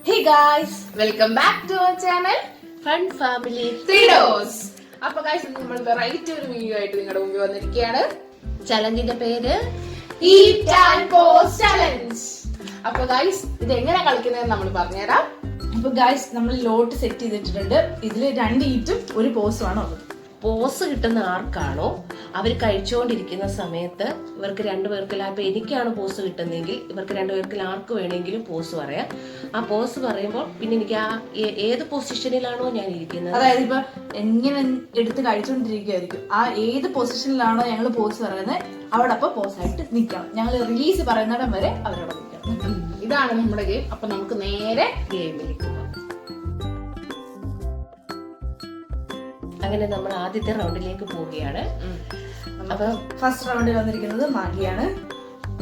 Hey guys, welcome back to our channel Fun Family Tridos. അപ്പോൾ guys നമ്മൾ variety ഒരു video ആയിട്ട് നിങ്ങളുടെ മുമ്പിൽ വന്നിരിക്കുകയാണ്. ചലഞ്ചിന്റെ പേര് Eat and Pose Challenge. അപ്പോൾ guys ഇത് എങ്ങനെ കളിക്കുന്നതെന്ന് നമ്മൾ പറഞ്ഞുതരാം. അപ്പോൾ guys നമ്മൾ ലോട്ട് സെറ്റ് ചെയ്തിട്ടുണ്ട്. ഇതിൽ 2 ഈറ്റും ഒരു പോസും ആണ് ഉള്ളത്. പോസ് കിട്ടുന്ന ആർക്കാണോ അവർ കഴിച്ചുകൊണ്ടിരിക്കുന്ന സമയത്ത് ഇവർക്ക് രണ്ടുപേർക്കില്ല. ഇപ്പൊ എനിക്കാണ് പോസ് കിട്ടുന്നതെങ്കിൽ ഇവർക്ക് രണ്ടുപേർക്കിൽ ആർക്ക് വേണമെങ്കിലും പോസ് പറയാം. ആ പോസ് പറയുമ്പോൾ പിന്നെ എനിക്ക് ആ ഏത് പൊസിഷനിലാണോ ഞാൻ ഇരിക്കുന്നത്, അതായത് ഇപ്പൊ എങ്ങനെ എടുത്ത് കഴിച്ചുകൊണ്ടിരിക്കുകയായിരിക്കും, ആ ഏത് പൊസിഷനിലാണോ ഞങ്ങൾ പോസ് പറയുന്നത് അവിടെ അപ്പൊ പോസായിട്ട് നിൽക്കണം. ഞങ്ങൾ റിലീസ് പറയുന്നിടം വരെ അവരവിടെ നിൽക്കണം. ഇതാണ് നമ്മുടെ ഗെയിം. അപ്പൊ നമുക്ക് നേരെ ഗെയിമിലേക്ക് പോകാം. അങ്ങനെ നമ്മൾ ആദ്യത്തെ റൗണ്ടിലേക്ക് പോവുകയാണ്. അപ്പൊ ഫസ്റ്റ് റൗണ്ടിൽ വന്നിരിക്കുന്നത് മാഗിയാണ്.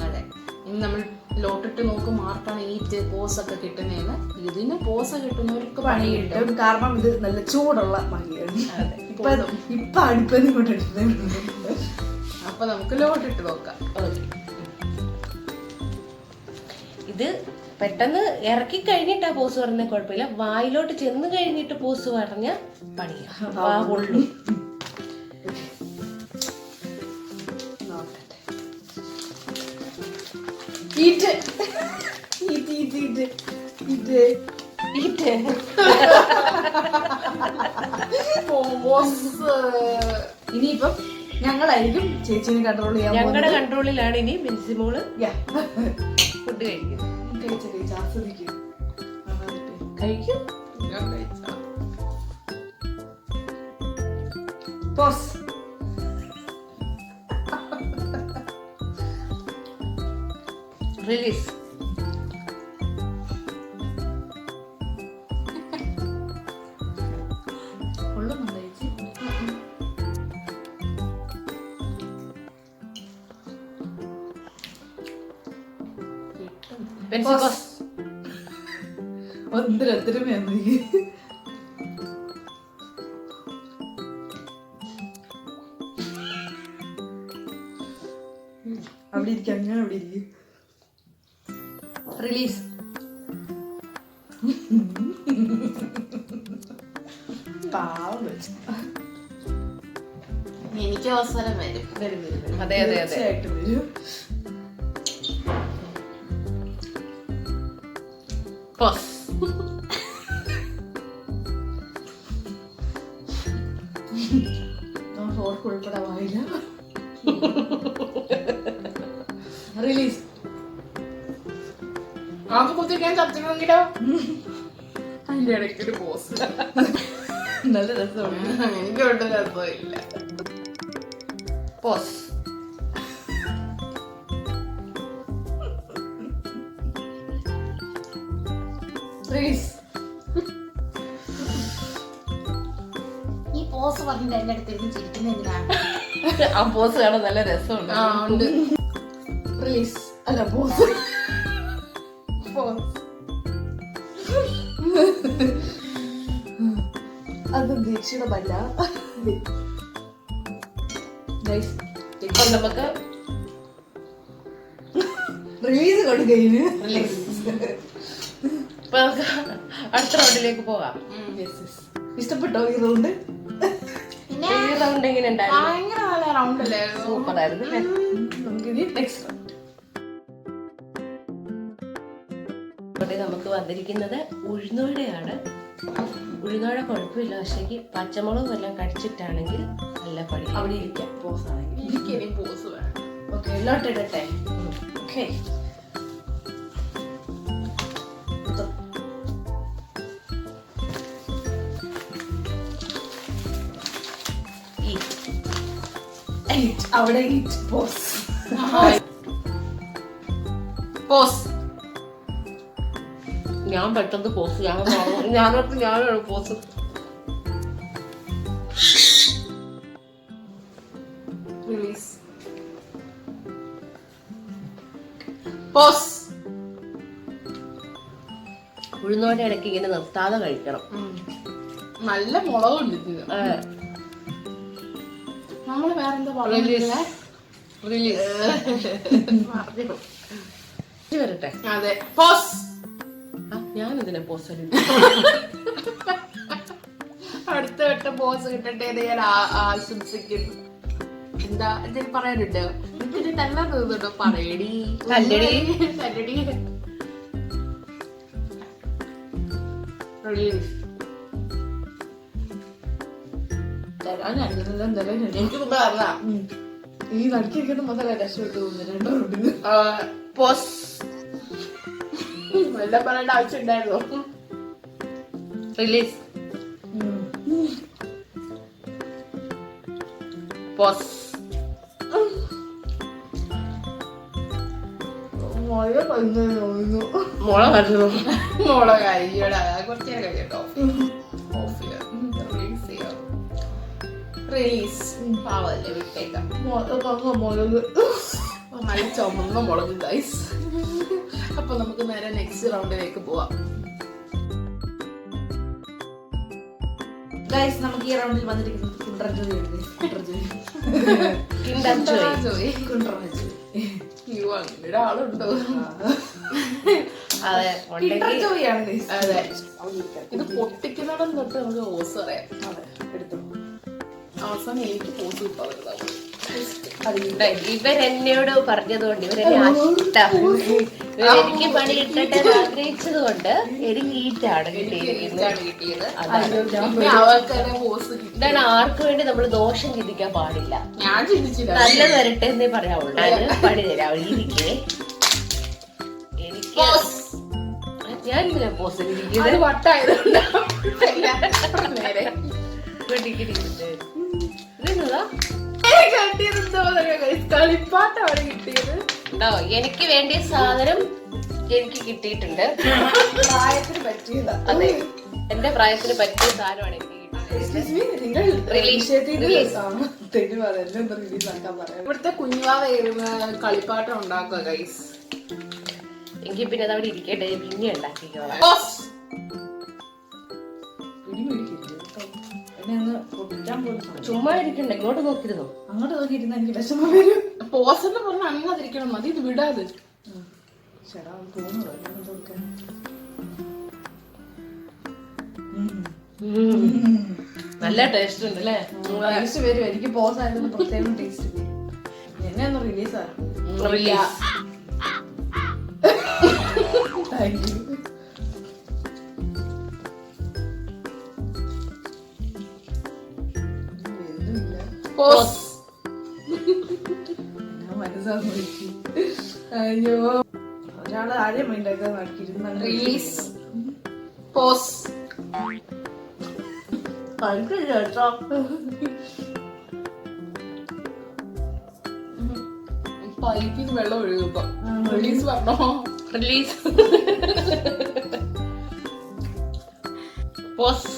അതെ, ഇനി നമ്മൾ ലോട്ടിട്ട് നോക്കും ആർക്കാണ് ഈറ്റ് പോസ് ഒക്കെ കിട്ടുന്നതെന്ന്. ഇതിന് പോസ് കിട്ടുന്നവർക്ക് പണി കിട്ടും, കാരണം ഇത് നല്ല ചൂടുള്ള മാഗിയാണ്. ഇപ്പൊ അടുപ്പന്ന് കൊണ്ടിട്ടുണ്ട്. അപ്പൊ നമുക്ക് ലോട്ടിട്ട് നോക്കാം. ഇത് പെട്ടെന്ന് ഇറക്കി കഴിഞ്ഞിട്ടാ പോസ് പറഞ്ഞ കുഴപ്പമില്ല, വായിലോട്ട് ചെന്ന് കഴിഞ്ഞിട്ട് പോസ് പറഞ്ഞ പണിയാ. വാ കൊള്ളു. ഇനിയിപ്പം ഞങ്ങളായിരിക്കും ചേച്ചിനെ കൺട്രോൾ ചെയ്യാൻ. ഞങ്ങളുടെ കൺട്രോളിലാണ് ഇനി മിൻസിമോള് ഫുഡ് കഴിക്കുന്നത്. കഴിക്കും. റിലീസ്. ഒത്തിരൊത്തിരമയാണ് അവിടെ ഇരിക്കാം. ഞാൻ അവിടെ ഇരിക്കും. റിലീസ്. എനിക്ക് അവസരം വരും. അതെ അതെ അതെ വരും. ഉൾപ്പെടാവായില്ല. റിലീസ്. ആകെ കുത്തിക്കാൻ ചത്തിനെങ്കിലോ അതിന്റെ ഇടയ്ക്ക് ഒരു പോസ്. നല്ല രസമാണ്. എനിക്ക് ഒട്ടും രസമില്ല. പോസ്. റിലീസ്. ഈ പോസ് പറഞ്ഞിട്ട് എന്റെ അടുത്തേക്ക് ചിരിക്കുന്ന എന്തിനാണ്? ആ പോസ് കാണാൻ നല്ല രസമുണ്ട്. റിലീസ്. അല്ല പോസ്. അത് ദീക്ഷയുടെ പല്ല. ഇപ്പൊ നമുക്ക് റിലീസ് കൊടുക്കഴിഞ്ഞ് ഇപ്പൊ നമുക്ക് അടുത്ത റൗണ്ടിലേക്ക് പോകാം. ഇഷ്ടപ്പെട്ടോ ഈ റൗണ്ട്? ഈ റൗണ്ട് എങ്ങനെ ഉണ്ടായിരുന്നു? ഭയങ്കര നല്ല റൗണ്ട് അല്ലായിരുന്നു? സൂപ്പർ ആയിരുന്നു. നമുക്കിനി നെക്സ്റ്റ് റൗണ്ട്. നമുക്ക് വന്നിരിക്കുന്നത് ഉഴുന്നോടെയാണ്. ഉഴുന്നോടെ കുഴപ്പമില്ല, പക്ഷേ പച്ചമുളകും എല്ലാം കടിച്ചിട്ടാണെങ്കിൽ നല്ല പണി. അവിടെ ഇരിക്കാം. പോസ് ആണെങ്കിൽ എനിക്കിനി പോസ് വേണം. ഓക്കെ, എല്ലോട്ട് ഇടട്ടെ. ഓക്കെ, അവിടെ പോസ്. പോസ്. ഞാൻ പെട്ടെന്ന് പോസ്. ഞാനോട് പോസ്. റിലീസ്. പോസ്. ഉഴുന്നോടെ ഇടയ്ക്ക് ഇങ്ങനെ നിർത്താതെ കഴിക്കണം. നല്ല മുളകുണ്ട് ഇത്. നമ്മള് വേറെന്താ പറയുന്നില്ല. വരട്ടെ. അതെ, പോസ്. ഞാനിതിനെ പോസ് അടുത്ത വട്ടം ബോസ് കിട്ടട്ടെ എന്ന് ഞാൻ ആശംസിക്കുന്നു. എന്താ എന്തെങ്കിലും പറയാനുണ്ടോ? എനിക്കിത് തന്നെ തോന്നുന്നുണ്ടോ? പറയടി തല്ലടി. തല്ലടി. റിലീഫ്. എനിക്ക് മുമ്പ് അറിയാം ഈ നടുക്കിരിക്കുന്ന മുതലേ രക്ഷപ്പെട്ടു തോന്നുന്നു. പോസ് വല്ല പറയേണ്ട ആവശ്യം ഉണ്ടായിരുന്നോ? റിലീസ്. പോസ്. മോളെ കരുതോ? മോളെ കാര്യടാ കുറച്ച് നേരം കഴിയട്ടോ. റിലീസ്. പാവല്ലേ, വിട്ടേക്കാം. നല്ല ചുമന്ന മുളക് ഗൈസ്. അപ്പൊ നമുക്ക് നേരെ നെക്സ്റ്റ് റൗണ്ടിലേക്ക് പോവാം. ഗൈസ് നമുക്ക് ഈ റൗണ്ടിൽ വന്നിരിക്കുന്നത് ആളുണ്ടോ? അതെ, അതെ. ഇത് പൊട്ടിക്കുന്നിടം തൊട്ട് നമുക്ക് ഓസ് പറയാം. അവസാനം എനിക്ക് പോസ് കിട്ടാറുണ്ടാവും. ഇവരെന്നോട് പറഞ്ഞതുകൊണ്ട് ഇവരെനിക്ക് പണി കിട്ടട്ടെ ആഗ്രഹിച്ചത് കൊണ്ട് എനിക്ക് ഈറ്റാണ് കിട്ടിയിരിക്കുന്നത്. ഇതാണ് ആർക്ക് വേണ്ടി നമ്മൾ ദോഷം ചിന്തിക്കാൻ പാടില്ല. ഞാൻ ചിന്തിച്ചില്ല. നല്ലത് വരട്ടെ എന്നേ പറയാവുള്ളൂ. അതിന് പണി തരാം. ഇരിക്കേ എനിക്ക് ഞാൻ ഇതിനെ പോസിലിരിക്കുന്നത് വട്ടായതുകൊണ്ട് കളിപ്പാട്ടാണ് കിട്ടിയത്. എനിക്ക് വേണ്ടിയ സാധനം എനിക്ക് കിട്ടിയിട്ടുണ്ട്. പ്രായത്തിന് പറ്റിയതാ. അതെ, എന്റെ പ്രായത്തിന് പറ്റിയ സാധനമാണ് എനിക്ക് ഇവിടുത്തെ കുഞ്ഞുവാ കളിപ്പാട്ടം ഉണ്ടാക്കുക ഗൈസ്. എങ്കിൽ പിന്നെ അതവിടെ ഇരിക്കട്ടെ, പിന്നെ ഉണ്ടാക്കിക്കോളാം. ചുമ്മാ ഇരിക്കണ്ട, ഇങ്ങോട്ട് നോക്കിയിരുന്നോ? അങ്ങോട്ട് നോക്കിയിരുന്ന എനിക്ക് വിഷമം വരും. പോസ് എന്ന് പറഞ്ഞാൽ അങ്ങാതിരിക്കണം, മതി ഇത് വിടാതെ. നല്ല ടേസ്റ്റ് ഉണ്ട് അല്ലേ? ടേസ്റ്റ് വരും. എനിക്ക് പോസ് ആയിരുന്നു പ്രത്യേകം ടേസ്റ്റ് വരും. എന്നെ ഒന്ന് റിലീസാ. Thank you. പോസ്. അയ്യോ, ഒരാള് ആരെയും മൈൻഡൊക്കെ നടക്കിയിരുന്നു. റിലീസ്. പോസ്. പൈപ്പിൽ വെള്ളം ഒഴുകുമ്പോ റിലീസ് പറഞ്ഞോ? റിലീസ്. പോസ്.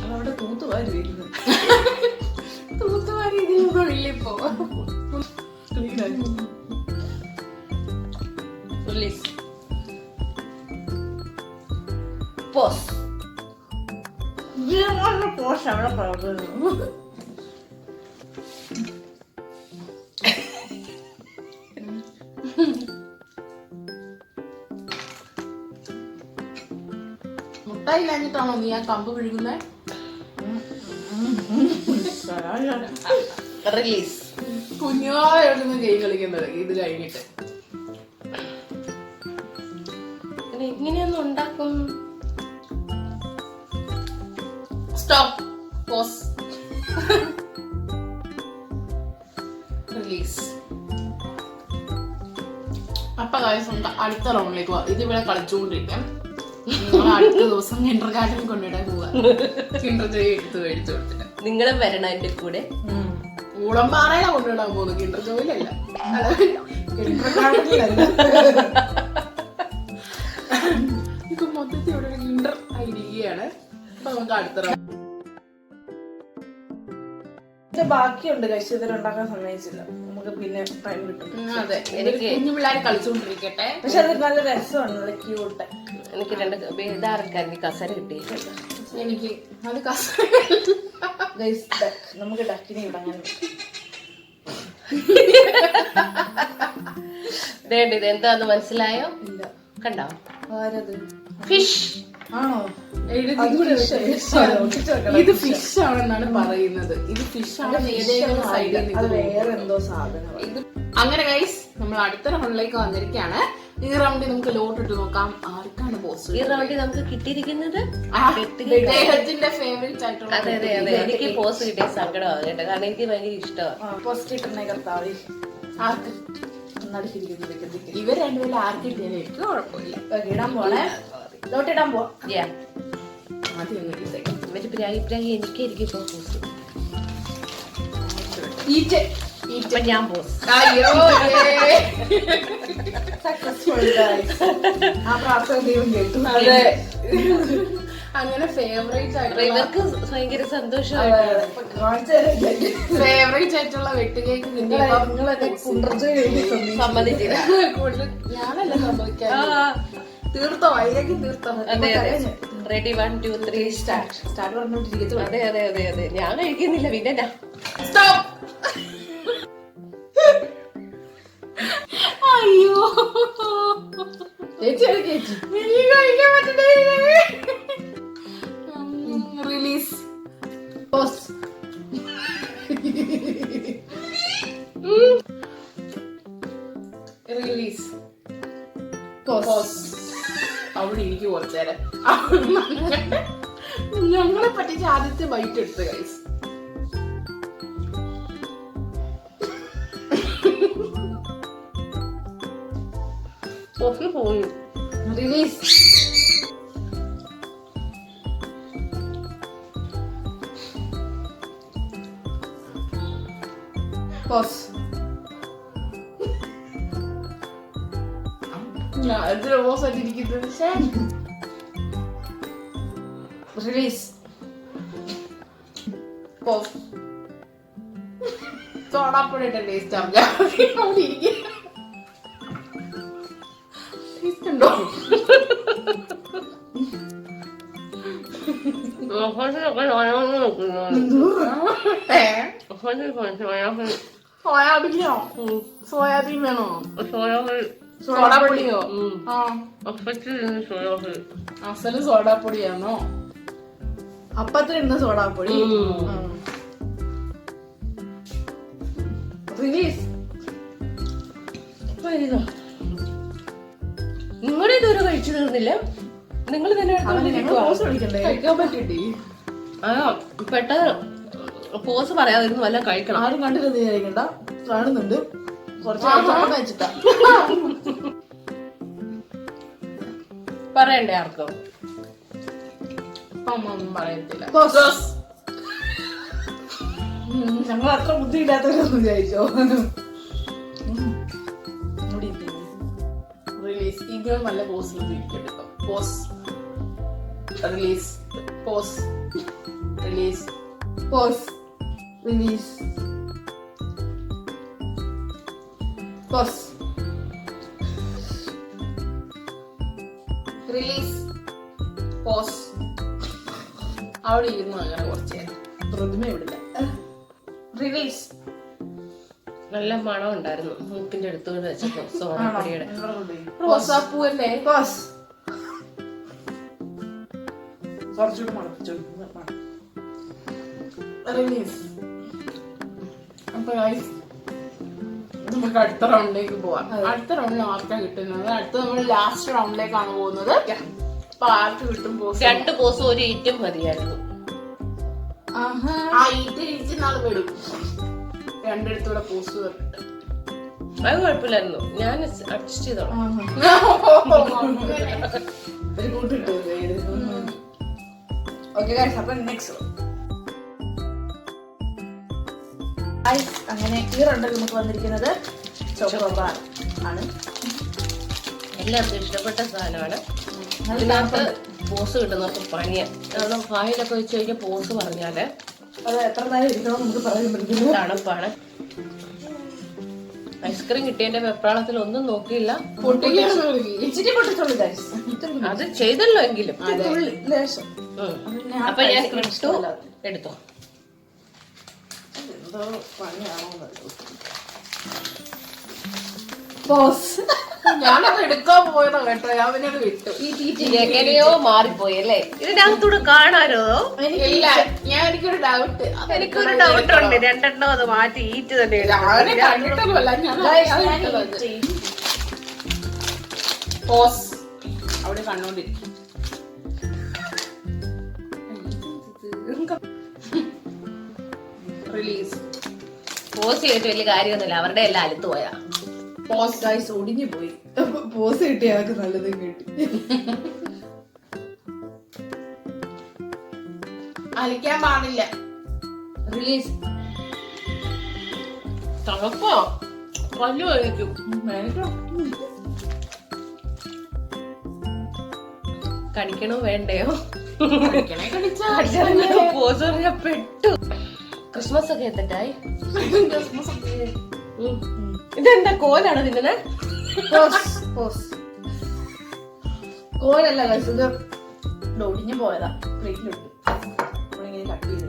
അവിടെ തൂത്തുവാരി വരുന്നു. തൂത്തുവാരി ഇതിലൊന്നും ഇല്ലിപ്പോ. റിലീസ്. പോസ്. പോസ് അവിടെ പ്രവർത്തിക്കുന്നു. മുട്ടായില്ലാഞ്ഞിട്ടാണോ നീ ആ കമ്പ് വിഴുകുന്നേ? റിലീസ്. കുഞ്ഞായോടൊന്ന് ഗെയിം കളിക്കാൻ തുടങ്ങി ഇത് കഴിഞ്ഞിട്ട്. എങ്ങനെയൊന്നും ഉണ്ടാക്കും? സ്റ്റോപ്പ്. പോസ്. റിലീസ്. അപ്പൊ ഗൈസ് അടുത്ത റൗണ്ടിലേക്ക് പോവാം. ഇതിവിടെ കളിച്ചുകൊണ്ടിരിക്കാം. അടുത്ത ദിവസം കിൻഡർ ഗാർഡൻ കൊണ്ടിടാൻ പോവാ. കിൻഡർ ജോയ് എടുത്ത് മേടിച്ചു കൊടുത്തിട്ട് നിങ്ങളും വരണം എന്റെ കൂടെ. ഊളംപാറയിലാണ് കൊണ്ടിടാൻ പോകുന്നത്, കിൻഡർ ജോയിലല്ല. ഇപ്പൊ മൊത്തത്തിൽ ഇവിടെ ഒരു കിൻഡർ ആയിരിക്കുകയാണ്. അപ്പൊ നമുക്ക് അടുത്ത റൗണ്ട്. ബാക്കിയുണ്ട് കഴിച്ച് ഇതിലുണ്ടാക്കാൻ സമ്മതിച്ചില്ല. നമുക്ക് പിന്നെ ടൈം കിട്ടും. അതെ, എനിക്ക് കുഞ്ഞു പിള്ളേരെ കളിച്ചുകൊണ്ടിരിക്കട്ടെ. പക്ഷെ അത് നല്ല രസമാണ്, നല്ല ക്യൂട്ട്. എനിക്ക് രണ്ട് ഇതാർക്കാർ എനിക്ക് കസര കിട്ടിയിട്ടുണ്ട്. എനിക്ക് അത് നമുക്ക് ഡക്കിനെ ഇടങ്ങാൻ ഇത് എന്താന്ന് മനസ്സിലായോ? ഇല്ല. കണ്ടോ? ആരത്? ഫിഷ് ആണോ? ഇത് ഫിഷ് ആണെന്നാണ് പറയുന്നത്. ഇത് ഫിഷ് ആണെന്ന് ഏതെങ്കിലും സൈഡിൽ അത് വേറെ എന്തോ സാധനം. ഇത് അങ്ങനെ ഗൈസ് നമ്മൾ അടുത്ത റൗണ്ടിലേക്ക് വന്നിരിക്കുകയാണ്. ഈ റൗണ്ടിൽ നമുക്ക് ലോട്ട് ഇട്ട് നോക്കാം ആർക്കാണ് ബോസ്. ഈ റൗണ്ടിൽ നമുക്ക് കിട്ടിയിരിക്കുന്നത് അദ്ദേഹത്തിന്റെ ഫേവറേറ്റ് ആയിട്ടുള്ള. അതെ അതെ അതെ, എനിക്ക് പോസ് കിട്ടിയ സങ്കടമാണ് കേട്ടോ, കാരണം എനിക്ക് ഭയങ്കര ഇഷ്ടമാണ്. പോസ്റ്റ് ഇട്ടുന്ന കർത്താവ് ആർക്ക് ഇവർ രണ്ടുപേരും ആർക്ക് കിട്ടിയാലും എനിക്ക് കുഴപ്പമില്ല. ഇടാൻ പോണേ, ലോട്ടിടാൻ പോവാ. ആദ്യം ഒന്ന് ഇട്ടേക്കാം. ഇവര് പ്രാഗി എനിക്കായിരിക്കും ഇപ്പൊ പോസ്. അപ്പൊ ഞാൻ പോസ്. അയ്യോ സക്സസ്ഫുൾ ആ പ്രാർത്ഥന ദൈവം കേട്ടു. അതെ, അങ്ങനെ ഫേവറേറ്റ് ആയിട്ടുള്ള ഇവർക്ക് ഭയങ്കര സന്തോഷമായിട്ട് ഫേവറേറ്റ് ആയിട്ടുള്ള വെട്ടുകേക്ക് സമ്മതിച്ചില്ല. കൂടുതൽ ഞാനല്ല സംഭവിക്കാൻ. തീർത്തോ? അതിലേക്ക് തീർത്തോ? അതെ അതെ, റെഡി 1 2 3 സ്റ്റാർട്ട് പറഞ്ഞോണ്ടിരിക്കുന്നു. അതെ അതെ അതെ അതെ, ഞാൻ കഴിക്കുന്നില്ല പിന്നെ ഞാൻ. സ്റ്റോപ്പ്. അയ്യോ ചേച്ചി ചേച്ചി കഴിക്കാൻ പറ്റണ്ടേ. റിലീസ്. പോസ്. റിലീസ്. പോസ്. അവിടെ എനിക്ക് കുറച്ചേരം ഞങ്ങളെ പറ്റിച്ച് ആദ്യത്തെ ബൈറ്റ് എടുത്ത് ഗൈസ്. പോയി. റിലീസ്. പോസ്. ഞാൻ എത്ര പോസ് ആയിട്ടിരിക്കുന്നത്. റിലീസ്. പോസ്. സോഡാപ്പൊടിയുടെ ടേസ്റ്റ് ആവും. അവിടെ ഇരിക്കും. ടേസ്റ്റ് ഉണ്ടോ? സോയാബീനോ? സോയാബീൻ വേണോ? സോഡാപ്പൊടിയോ? അസല് സോഡാപ്പൊടിയാണോ? അപ്പത്തിലിടുന്ന സോഡാപ്പൊടി. റിലീസ്. നിങ്ങളുടെ ഇതുവരെ കഴിച്ചു തീർന്നില്ല, നിങ്ങൾ തന്നെ കഴിക്കാൻ പറ്റണ്ടേ? ആ പെട്ടെന്ന് പോസ് പറയാതിരുന്നു വല്ല കഴിക്കണം. ആരും കണ്ടിട്ട് നീ കഴിക്കണ്ട, കാണുന്നുണ്ട്. കുറച്ച് വെച്ചിട്ടാ പറയണ്ടേ ആർക്കും? ഒന്നും പറയത്തില്ല. ഞങ്ങൾ അത്ര ബുദ്ധിയില്ലാത്തവരൊന്നും വിചാരിച്ചോ. റിലീസ്. ഇതിനും നല്ല പോസ് എടുക്കാം. Pause. Release. Pause. Release. Pause. Release. Pause. Release. Pause. അവിടെ ഇരുന്നു അങ്ങനെ കുറച്ച് പ്രതിമ ഇവിടില്ല. റിലീസ്. നല്ല മണം ഉണ്ടായിരുന്നു മൂക്കിന്റെ അടുത്തുകൊണ്ട് വെച്ചപ്പോ സോഡാപ്പൊടിയുടെ. റോസാപ്പൂ അല്ലേ? പോസ്. കുറച്ചുകൂടെ മണപ്പിച്ചു. റിലീസ്. അപ്പൊ നമുക്ക് അടുത്ത റൗണ്ടിലേക്ക് പോവാം. അടുത്ത റൗണ്ടിൽ ആർക്കാ കിട്ടുന്നത്? അടുത്ത നമ്മൾ ലാസ്റ്റ് റൗണ്ടിലേക്കാണ് പോകുന്നത്. അപ്പൊ ആർക്ക് കിട്ടും പോസ്? 2 പോസ് ഒരു ഈറ്റും മതിയായിരുന്നു. ആ ഈറ്റ് നാളെ പെടും. രണ്ടിടത്തൂടെ പോസ് വരട്ടെ. അത് കുഴപ്പമില്ലായിരുന്നു, ഞാൻ അഡ്ജസ്റ്റ് ചെയ്തോളാം. ഒരു കൂട്ടിട്ടു. ഓക്കെ ഗൈസ്, അപ്പൊ നെക്സ്റ്റ് അങ്ങനെ ഈ റൗണ്ടിൽ നമുക്ക് വന്നിരിക്കുന്നത് ചോക്കോബാർ ആണ്. എല്ലാവർക്കും ഇഷ്ടപ്പെട്ട സാധനമാണ്. അതിനകത്ത് പോസ് കിട്ടുന്നവർക്ക് പണിയാണ്, കാരണം വായിലൊക്കെ വെച്ച് കഴിഞ്ഞാൽ പോസ് പറഞ്ഞാല് അത് എത്ര നേരം ഇരിക്കണം നമുക്ക് പറയാൻ പറ്റുന്നു. തണുപ്പാണ്. ഐസ്ക്രീം കിട്ടിയതിന്റെ വെപ്രാളത്തിൽ ഒന്നും നോക്കിയില്ല, ഇച്ചിരി പൊട്ടിച്ചുള്ളൂ ഗൈസ്. അത് ചെയ്തല്ലോ എങ്കിലും. ലേശം. അപ്പൊ ഞാൻ എടുത്തോ. എന്തോ പണിയാണോ പോസ്. ഞാനത് എടുക്കാൻ പോയതാ കേട്ടോ, ഞാൻ പിന്നെ അത് വിട്ടു. എങ്ങനെയോ മാറിപ്പോയി അല്ലേ? ഇതിനകത്തൂടെ കാണാനോ? ഇല്ല, എനിക്കൊരു ഡൗട്ട്. എനിക്കൊരു ഡൗട്ട് ഉണ്ട്. രണ്ടെണ്ണം അത് മാറ്റി ഈറ്റ് തന്നെ ഞാനെ കണ്ടിട്ടൊന്നുമല്ല, ഞാൻ പോസ് അവിടെ കണ്ടോണ്ടിരിക്കും. റിലീസ്. പോസ് ചെയ്തിട്ട് വലിയ കാര്യമൊന്നുമില്ല, അവരുടെ എല്ലാം അലുത്ത് പോയാ. പോസ് ഗൈസ് ഒടിഞ്ഞു പോയി. പോസ് കിട്ടിയ ആൾക്ക് നല്ലതും കിട്ടി. അലിക്കാൻ പാടില്ല. റിലീസ്. തണുപ്പോ പല്ലു കഴിക്കും. കടിക്കണോ വേണ്ടയോ? പോസ് പറഞ്ഞ പെട്ടു. ക്രിസ്മസ് ഒക്കെ എത്തട്ടായി. ഇതെന്താ കോലാണോ തിന്നുന്നത്? കോലല്ല ഗൈസ്, ഇത് ഒടിഞ്ഞു പോയതാ. പ്ലേറ്റിലുണ്ട്. നമ്മളിങ്ങനെ കട്ട് ചെയ്ത്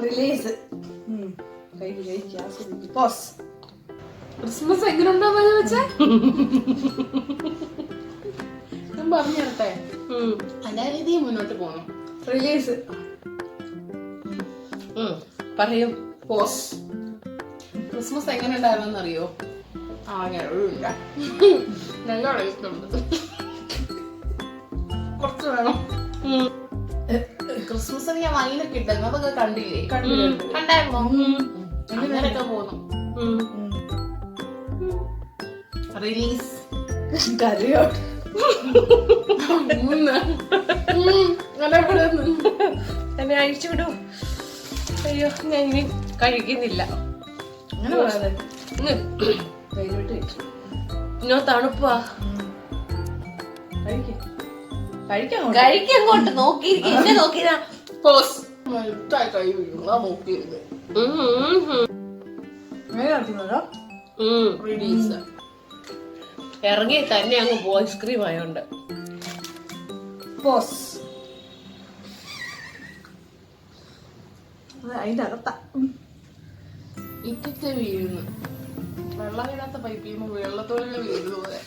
റിലീസ്. പോസ്. ക്രിസ്മസ് എങ്ങനെയുണ്ടോന്ന് ചോദിച്ചാ ഞാൻ പറഞ്ഞു തരട്ടെ. എല്ലാ രീതിയും മുന്നോട്ട് പോകണം. റിലീസ്. പറയും. പോസ്. ക്രിസ്മസ് എങ്ങനെ ഉണ്ടായിരുന്നെന്ന് അറിയോ? ഞാനില്ല, നല്ല ഇഷ്ടമുണ്ട്. കുറച്ച് വേണം. ക്രിസ്മസിന് ഞാൻ വൈനൊക്കെ ഇട്ടു, അതൊക്കെ കണ്ടില്ലേ? കണ്ടായിരുന്നോ? അങ്ങനെയൊക്കെ പോന്നു. റിലീസ്. കറിയോ എന്നെ അഴിച്ചു വിടൂ. അയ്യോ, ഞാൻ ഇനി കഴിക്കുന്നില്ല. അങ്ങനെ പറയാതെ ഇന്നോ തണുപ്പാ. കഴിക്കങ്ങോട്ട് നോക്കിയിരിക്കും. എന്നെ നോക്കിയതാ. പോസ്. കൈ വീഴുക നോക്കിയത്. റിലീസ്. ഇറങ്ങി തന്നെ അങ്ങ് ഐസ്ക്രീം ആയോണ്ട്. പോസ്. അതിന്റെ അകത്താ ഇറ്റത്തെ വീഴുന്നു. വെള്ളം വീഴാത്ത പൈപ്പ് ചെയ്യുമ്പോ വെള്ളത്തോടെ വീഴുന്ന പോലെ.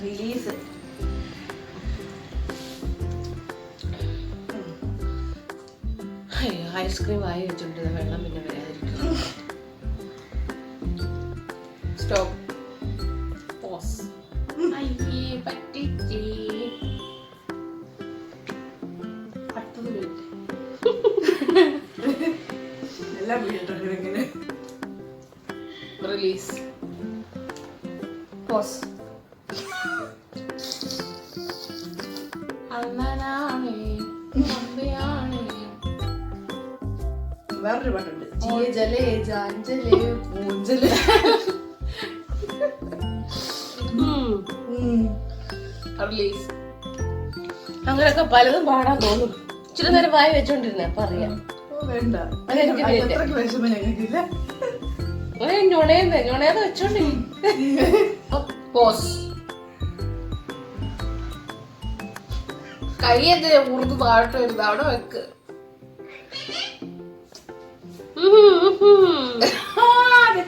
റിലീസ്. അയ്യോ, ഐസ്ക്രീം വായി വെച്ചോണ്ട് വെള്ളം പിന്നെ വരാതിരിക്കും. സ്റ്റോപ്പ്. പോസ്. അയ്യേ പറ്റിച്ചേ. അടുത്തത് വീഴ്ത്തി. എല്ലാം വീട്ടിട്ടുണ്ട് ഇങ്ങനെ. റിലീസ്. പോസ്. അണ്ണനാണേ അമ്മയാണേ. വേറൊരു പാട്ടുണ്ട്. ഓജലേ ജാഞ്ചലേ മൂഞ്ചല്. റിലീസ്. അങ്ങനൊക്കെ പലതും പാടാൻ തോന്നും. ഇച്ചിരി നേരം വായി വെച്ചോണ്ടിരുന്നേ പറയാം. വേണ്ട, അത്രയ്ക്ക് വിഷമം ഞങ്ങൾക്കില്ല. ഞൊണേന്ന് വെച്ചോണ്ടിരിക്കും. പോസ്. കൈ എന്തിനാ പുറത്ത് താഴോട്ട് വരുന്നത്? അവിടെ വെക്ക്.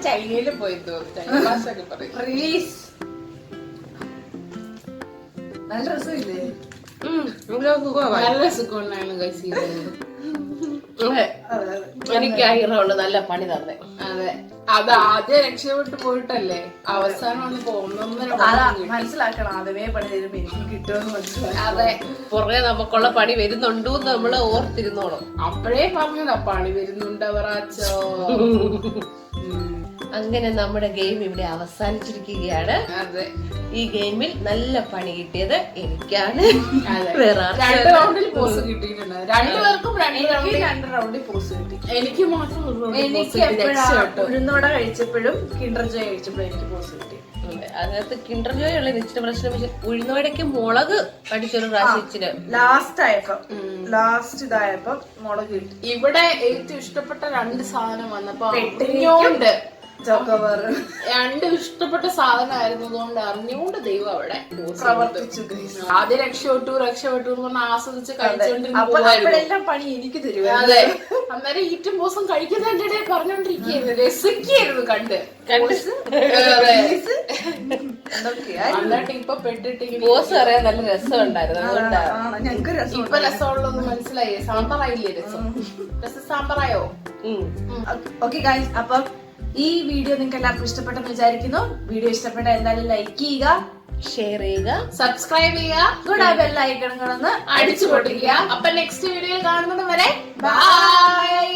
ചൈനയില് പോയി ഭാഷയൊക്കെ പറയും. റിലീസ്. നല്ല രസമില്ലേ? നല്ല സുഖമുണ്ടായിരുന്നു ഗൈസ്. എനിക്ക് ആഗ്രഹമുണ്ട് നല്ല പണി തന്നെ. അതെ, അത് ആദ്യം രക്ഷപ്പെട്ട് പോയിട്ടല്ലേ അവസാനമാണ് മനസ്സിലാക്കണം. ആദ്യമേ പണി തരുമ്പോ എനിക്ക് കിട്ടുമെന്ന് മനസ്സിലാക്കണം. അതെ, പുറകെ നമുക്കുള്ള പണി വരുന്നുണ്ടോ എന്ന് നമ്മള് ഓർത്തിരുന്നോളും. അപ്പഴേ പറഞ്ഞതാ പണി വരുന്നുണ്ട് അവറാച്ചോ. അങ്ങനെ നമ്മുടെ ഗെയിം ഇവിടെ അവസാനിച്ചിരിക്കുകയാണ്. അതെ, ഈ ഗെയിമിൽ നല്ല പണി കിട്ടിയത് എനിക്കാണ്. രണ്ട് റൗണ്ടിൽ പോസ് കിട്ടിയിട്ടുണ്ട്. രണ്ടുപേർക്കും രണ്ട് റൗണ്ടിൽ പോസ് കിട്ടി. എനിക്ക് മാത്രം എനിക്ക് ഉഴുന്നോട കഴിച്ചപ്പോഴും കിൻഡർ ജോയ് കഴിച്ചപ്പോഴും എനിക്ക് പോസ് കിട്ടി. അതിനകത്ത് കിൻഡർ ജോയ് ഉള്ള ഇച്ചിരി പ്രശ്നം. ഉഴുന്നോടയ്ക്ക് മുളക് അടിച്ചൊരു പ്രാവശ്യം ഇച്ചിരി ലാസ്റ്റ് ഇതായപ്പോ മുളക് കിട്ടി. ഇവിടെ ഏറ്റവും ഇഷ്ടപ്പെട്ട രണ്ട് സാധനം വന്നപ്പോ അറിഞ്ഞോണ്ട് ചോക്കോബാർ രണ്ടും ഇഷ്ടപ്പെട്ട സാധനമായിരുന്നതുകൊണ്ട് അറിഞ്ഞുകൊണ്ട് ദൈവം അവിടെ പ്രവർത്തിച്ചു guys. ആദ്യം രക്ഷപ്പെട്ടു എന്ന് പറഞ്ഞ് ആസ്വദിച്ച് അപ്പൊ കഴിച്ചോണ്ടിരുന്നു. അപ്പോഴെല്ലാം പണി എനിക്ക് തരുവാ. അതെ, അന്നേരം ഈറ്റും ബോസും കഴിക്കുന്നതിന്റെ ഇടയിൽ പറഞ്ഞോണ്ടിരിക്കുകയായിരുന്നു, രസിക്കായിരുന്നു കണ്ട്. എന്നിട്ട് ഇപ്പൊ പെട്ടിട്ട് ബോസ് പറയാൻ നല്ല രസമുണ്ടായിരുന്നു, അതുകൊണ്ടാണ്. ഞങ്ങക്ക് രസം. ഇപ്പൊ രസമുള്ളതൊന്നും മനസ്സിലായി. സാമ്പാറായില്ലേ രസം? രസം സാമ്പാറായോ? ഓക്കെ ഗൈസ്, അപ്പം ഈ വീഡിയോ നിങ്ങൾക്ക് എല്ലാവർക്കും ഇഷ്ടപ്പെട്ടെന്ന് വിചാരിക്കുന്നു. വീഡിയോ ഇഷ്ടപ്പെട്ട എന്തായാലും ലൈക്ക് ചെയ്യുക, ഷെയർ ചെയ്യുക, സബ്സ്ക്രൈബ് ചെയ്യുക, കൂടെ ബെല്ലൈക്കൺ കൂടെ ഒന്ന് അടിച്ചു പൊട്ടിക്കുക. അപ്പൊ നെക്സ്റ്റ് വീഡിയോയിൽ കാണുന്നത് വരെ ബൈ.